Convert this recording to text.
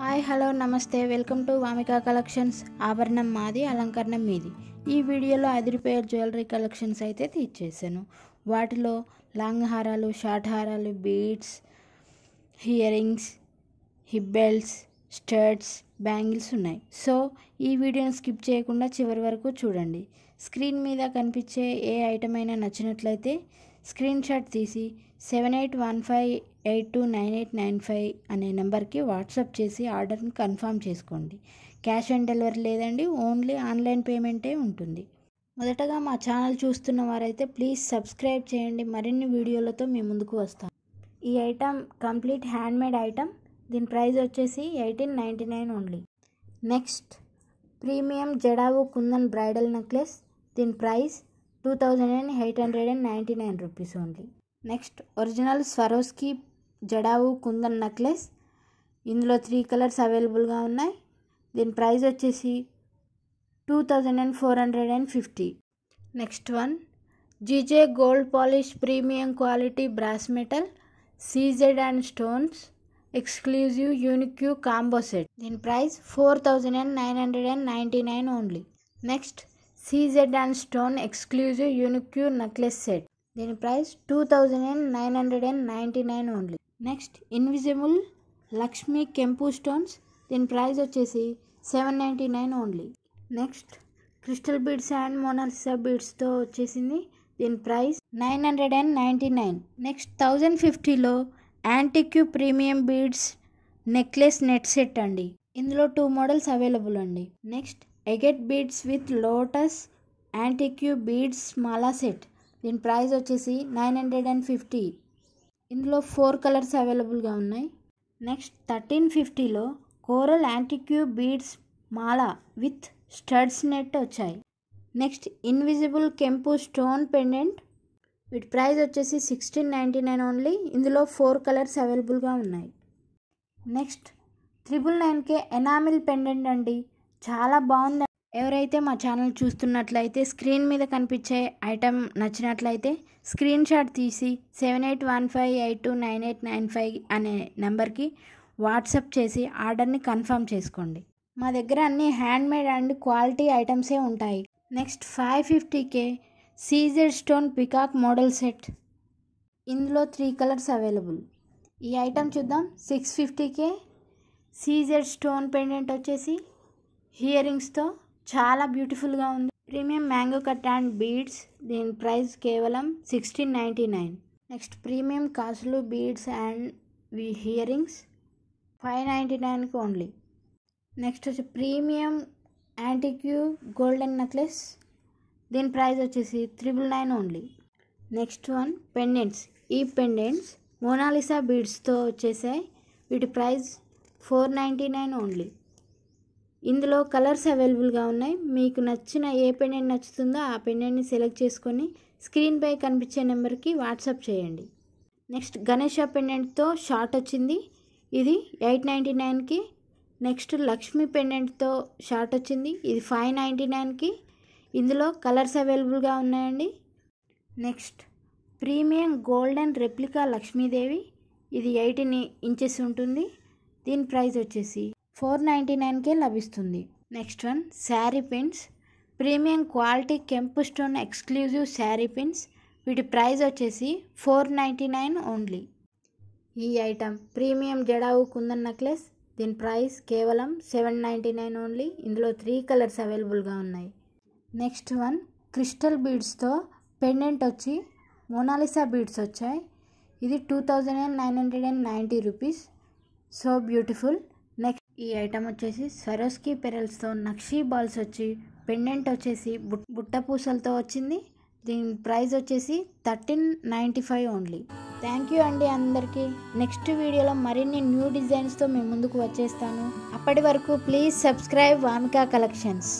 Hi hello నమస్తే welcome to Vamika collections. ఆభరణం మాది, అలంకరణం మీది. ఈ వీడియోలో 5 రూపాయల జ్యువెలరీ కలెక్షన్స్ అయితే తీర్చేసాను. వాటిలో లాంగ్ హారాలు, షార్ట్ హారాలు, beads, ear rings, hip belts, studs, bangles ఉన్నాయి. సో ఈ వీడియోని స్కిప్ చేయకుండా చివరి వరకు చూడండి. స్క్రీన్ మీద కనిపించే ఏ ఐటమ్ అయినా నచ్చినట్లయితే స్క్రీన్ షాట్ తీసి 7815829895 అనే నెంబర్కి వాట్సాప్ చేసి ఆర్డర్ని కన్ఫర్మ్ చేసుకోండి. క్యాష్ ఆన్ డెలివరీ లేదండి, ఓన్లీ ఆన్లైన్ పేమెంటే ఉంటుంది. మొదటగా మా ఛానల్ చూస్తున్న వారైతే ప్లీజ్ సబ్స్క్రైబ్ చేయండి. మరిన్ని వీడియోలతో మీ ముందుకు వస్తాను. ఈ ఐటమ్ కంప్లీట్ హ్యాండ్మేడ్ ఐటమ్. దీని ప్రైస్ వచ్చేసి 1899 only. Next premium jadau kundan bridal necklace. దీని price 2899 rupees only. Next original Swarovski jadau kundan necklace. ఇందులో 3 కలర్స్ అవైలబుల్గా ఉన్నాయి. దీని ప్రైస్ వచ్చేసి 2450. Next one GJ gold polish premium quality brass metal CZ and stones exclusive unique combo set. దీని price 4999 only. Next CZ and stone exclusive unique necklace set. దీని price 2999 only. Next invisible Lakshmi కెంపు stones. దీని price వచ్చేసి 799 only. Next crystal beads and Monalisa బీడ్స్తో వచ్చేసింది. దీని price 999. Next 1050లో antique premium beads necklace net set అండి. ఇందులో 2 మోడల్స్ అవైలబుల్ అండి. Next agate beads with lotus antique beads మాలా సెట్. దీని ప్రైస్ వచ్చేసి 950. ఇందులో 4 కలర్స్ అవైలబుల్గా ఉన్నాయి. నెక్స్ట్ 1350లో కోరల్ యాంటిక్యూ బీడ్స్ మాలా విత్ స్టడ్స్ నెట్ వచ్చాయి. నెక్స్ట్ ఇన్విజిబుల్ కెంపు స్టోన్ పెండెంట్. వీటి ప్రైస్ వచ్చేసి 1699 ఓన్లీ. ఇందులో 4 కలర్స్ అవైలబుల్గా ఉన్నాయి. నెక్స్ట్ 999కే ఎనామిల్ పెండెంట్ అండి. చాలా బాగుంది. ఎవరైతే మా ఛానల్ చూస్తున్నట్లయితే స్క్రీన్ మీద కనిపించే ఐటమ్ నచ్చినట్లయితే స్క్రీన్ షాట్ తీసి 7815829895 అనే నెంబర్కి వాట్సాప్ చేసి ఆర్డర్ని కన్ఫర్మ్ చేసుకోండి. మా దగ్గర అన్ని హ్యాండ్మేడ్ అండ్ క్వాలిటీ ఐటమ్సే ఉంటాయి. నెక్స్ట్ 550కే CZ stone peacock model set. ఇందులో 3 కలర్స్ అవైలబుల్. ఈ ఐటమ్ చూద్దాం. 650కే సీజెడ్ స్టోన్ పెండెంట్ వచ్చేసి ఇయర్ రింగ్స్తో చాలా బ్యూటిఫుల్గా ఉంది. Premium mango cut and beads. దీని ప్రైస్ కేవలం 1699. నెక్స్ట్ ప్రీమియం కాసులు బీడ్స్ అండ్ ఇయర్ రింగ్స్ 599కి ఓన్లీ. నెక్స్ట్ వచ్చి ప్రీమియం యాంటిక్యూ గోల్డెన్ నెక్లెస్. దీని ప్రైస్ వచ్చేసి 999 ఓన్లీ. Next one pendants. ఈ పెండెంట్స్ మోనాలిసా బీడ్స్తో వచ్చేసాయి. వీటి ప్రైస్ 499 ఓన్లీ. ఇందులో కలర్స్ అవైలబుల్గా ఉన్నాయి. మీకు నచ్చిన ఏ పెండెంట్ నచ్చుతుందో ఆ పెండెంట్ని సెలెక్ట్ చేసుకొని స్క్రీన్పై కనిపించే నెంబర్కి వాట్సాప్ చేయండి. నెక్స్ట్ గణేష పెండెంట్తో షార్ట్ వచ్చింది. ఇది 899కి. నెక్స్ట్ లక్ష్మీ పెండెంట్తో షార్ట్ వచ్చింది. ఇది 599కి. ఇందులో కలర్స్ అవైలబుల్గా ఉన్నాయండి. Next premium golden replica Lakshmidevi. ఇది 18 ఇంచెస్ ఉంటుంది. దీని ప్రైస్ వచ్చేసి 499కే లభిస్తుంది. Next one sari pins. Premium quality కెంపు స్టోన్ ఎక్స్క్లూజివ్ శారీ పిన్స్. వీటి ప్రైస్ వచ్చేసి 499 ఓన్లీ. ఈ item premium jadau kundan necklace. దీని ప్రైస్ కేవలం 799 ఓన్లీ. ఇందులో 3 కలర్స్ అవైలబుల్గా ఉన్నాయి. నెక్స్ట్ వన్ క్రిస్టల్ బీడ్స్తో పెండెంట్ వచ్చి మోనాలిసా బీడ్స్ వచ్చాయి. ఇది 2990 రూపీస్. So beautiful. నెక్స్ట్ ఈ ఐటమ్ వచ్చేసి సరోస్కి పెరల్స్తో నక్షీ బాల్స్ వచ్చి పెండెంట్ వచ్చేసి బుట్ట పూసలతో వచ్చింది. దీని ప్రైస్ వచ్చేసి 1395 ఓన్లీ. థ్యాంక్ యూ అండి అందరికీ. నెక్స్ట్ వీడియోలో మరిన్ని న్యూ డిజైన్స్తో మేము ముందుకు వచ్చేస్తాను. అప్పటి వరకు ప్లీజ్ సబ్స్క్రైబ్ వామికా కలెక్షన్స్.